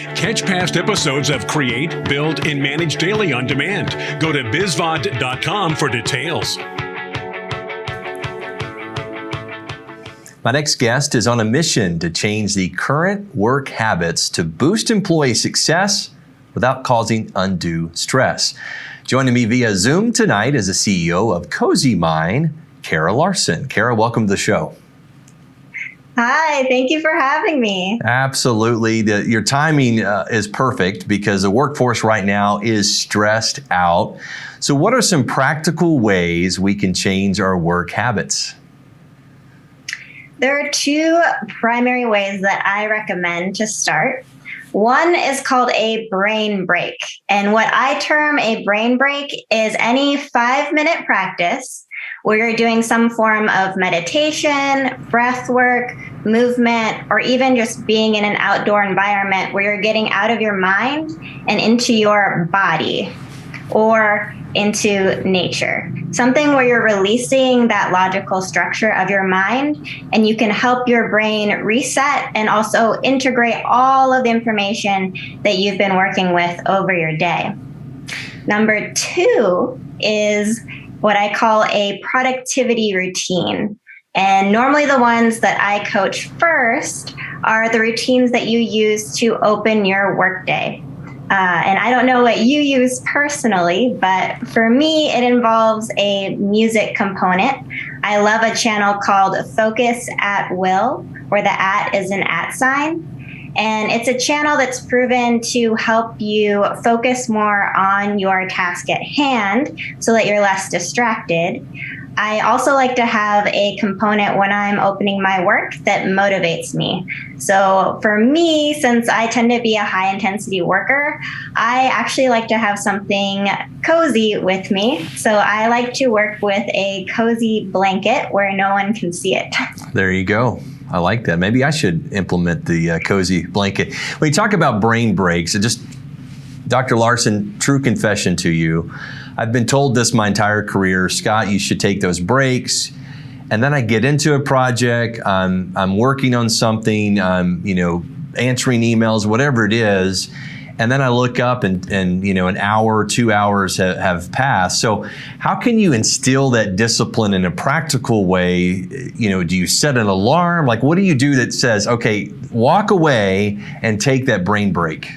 Catch past episodes of Create, Build, and Manage Daily on demand. Go to bizvod.com for details. My next guest is on a mission to change the current work habits to boost employee success without causing undue stress. Joining me via Zoom tonight is the CEO of CozyMind, Kara Larson. Kara, welcome to the show. Hi, thank you for having me. Absolutely. Your timing is perfect because the workforce right now is stressed out. So what are some practical ways we can change our work habits? There are two primary ways that I recommend to start. One is called a brain break. And what I term a brain break is any 5-minute practice where you're doing some form of meditation, breath work, movement, or even just being in an outdoor environment where you're getting out of your mind and into your body or into nature. Something where you're releasing that logical structure of your mind and you can help your brain reset and also integrate all of the information that you've been working with over your day. Number two is what I call a productivity routine. And normally the ones that I coach first are the routines that you use to open your workday. And I don't know what you use personally, but for me, it involves a music component. I love a channel called Focus at Will, where the at is an @ sign. And it's a channel that's proven to help you focus more on your task at hand so that you're less distracted. I also like to have a component when I'm opening my work that motivates me. So for me, since I tend to be a high intensity worker, I actually like to have something cozy with me. So I like to work with a cozy blanket where no one can see it. There you go. I like that. Maybe I should implement the cozy blanket. When you talk about brain breaks, Dr. Larson, true confession to you, I've been told this my entire career, Scott, you should take those breaks. And then I get into a project, I'm working on something, answering emails, whatever it is. And then I look up and an hour, 2 hours have passed. So how can you instill that discipline in a practical way? Do you set an alarm? Like, what do you do that says, okay, walk away and take that brain break?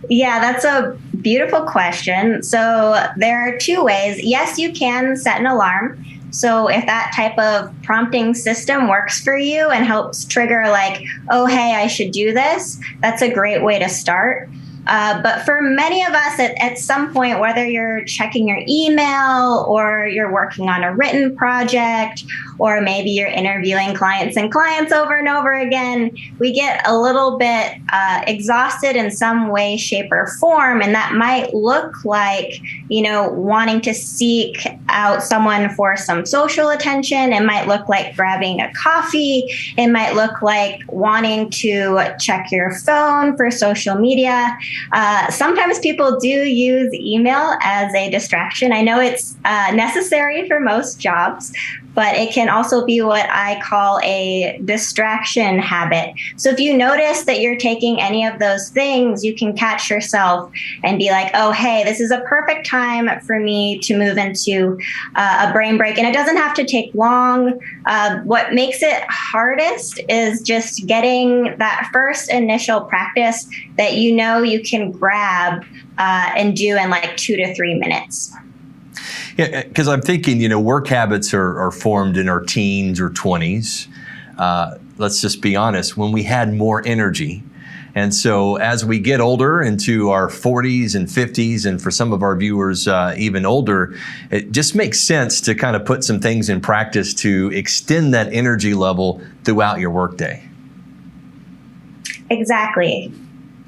Yeah, that's a beautiful question. So there are two ways. Yes, you can set an alarm. So if that type of prompting system works for you and helps trigger like, oh, hey, I should do this, that's a great way to start. But for many of us at some point, whether you're checking your email or you're working on a written project, or maybe you're interviewing clients over and over again, we get a little bit exhausted in some way, shape, or form. And that might look like, wanting to seek out someone for some social attention. It might look like grabbing a coffee. It might look like wanting to check your phone for social media. Sometimes people do use email as a distraction. I know it's necessary for most jobs, but it can also be what I call a distraction habit. So if you notice that you're taking any of those things, you can catch yourself and be like, oh, hey, this is a perfect time for me to move into a brain break. And it doesn't have to take long. What makes it hardest is just getting that first initial practice that you can grab and do in like 2 to 3 minutes. Yeah, because I'm thinking, work habits are formed in our teens or 20s. Let's just be honest, when we had more energy. And so as we get older into our 40s and 50s, and for some of our viewers even older, it just makes sense to kind of put some things in practice to extend that energy level throughout your workday. Exactly.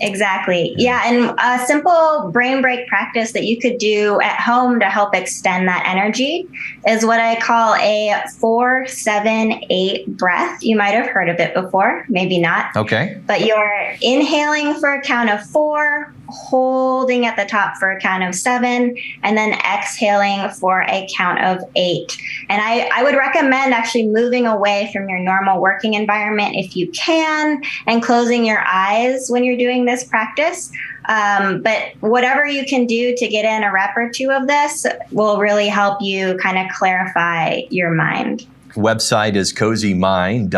Yeah, and a simple brain break practice that you could do at home to help extend that energy is what I call a 4-7-8 breath. You might have heard of it before, maybe not. Okay. But you're inhaling for a count of 4, holding at the top for a count of 7, and then exhaling for a count of 8. And I would recommend actually moving away from your normal working environment if you can, and closing your eyes when you're doing this practice. But whatever you can do to get in a rep or two of this will really help you kind of clarify your mind. Website is CozyMind.me.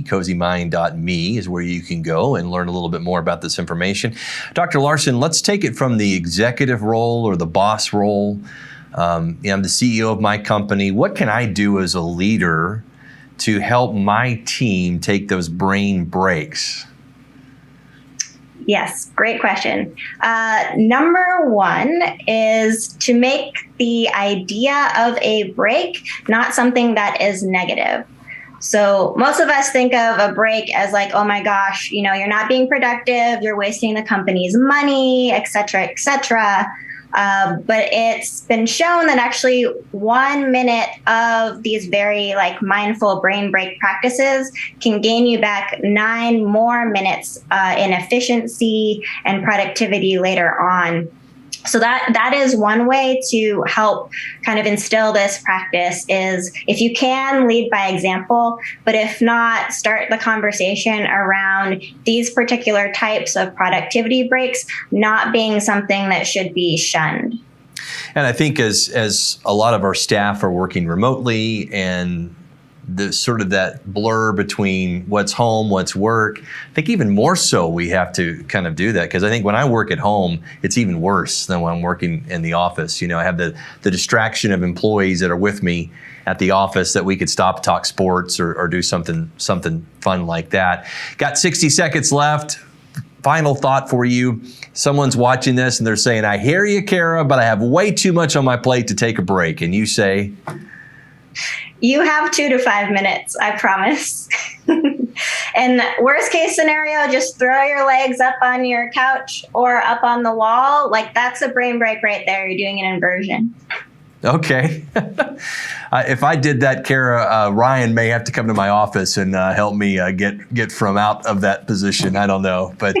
CozyMind.me is where you can go and learn a little bit more about this information. Dr. Larson, let's take it from the executive role or the boss role. I'm the CEO of my company. What can I do as a leader to help my team take those brain breaks? Yes, great question. Number one is to make the idea of a break not something that is negative. So most of us think of a break as like, oh my gosh, you're not being productive, you're wasting the company's money, et cetera, et cetera. But it's been shown that actually 1 minute of these very mindful brain break practices can gain you back 9 more minutes in efficiency and productivity later on. So that is one way to help kind of instill this practice is if you can lead by example, but if not, start the conversation around these particular types of productivity breaks not being something that should be shunned. And I think as a lot of our staff are working remotely and the sort of that blur between what's home, what's work, I think even more so we have to kind of do that, because I think when I work at home, it's even worse than when I'm working in the office. I have the distraction of employees that are with me at the office that we could stop, talk sports or do something fun like that. Got 60 seconds left. Final thought for you. Someone's watching this and they're saying, I hear you, Kara, but I have way too much on my plate to take a break. And you say, you have 2 to 5 minutes, I promise. And worst case scenario, just throw your legs up on your couch or up on the wall. That's a brain break right there. You're doing an inversion. Okay. If I did that, Kara, Ryan may have to come to my office and help me get from out of that position. I don't know, but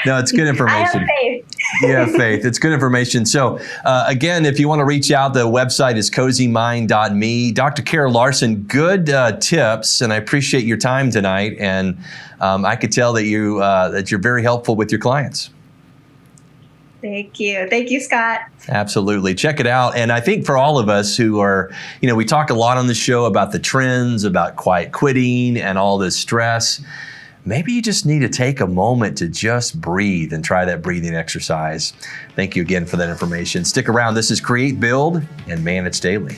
no, it's good information. I have faith. Yeah, faith. It's good information. So again, if you want to reach out, the website is CozyMind.me. Dr. Kara Larson, good tips, and I appreciate your time tonight. And I could tell that you're very helpful with your clients. Thank you. Thank you, Scott. Absolutely. Check it out. And I think for all of us who are, we talk a lot on the show about the trends, about quiet quitting and all this stress. Maybe you just need to take a moment to just breathe and try that breathing exercise. Thank you again for that information. Stick around. This is Create, Build, and Manage Daily.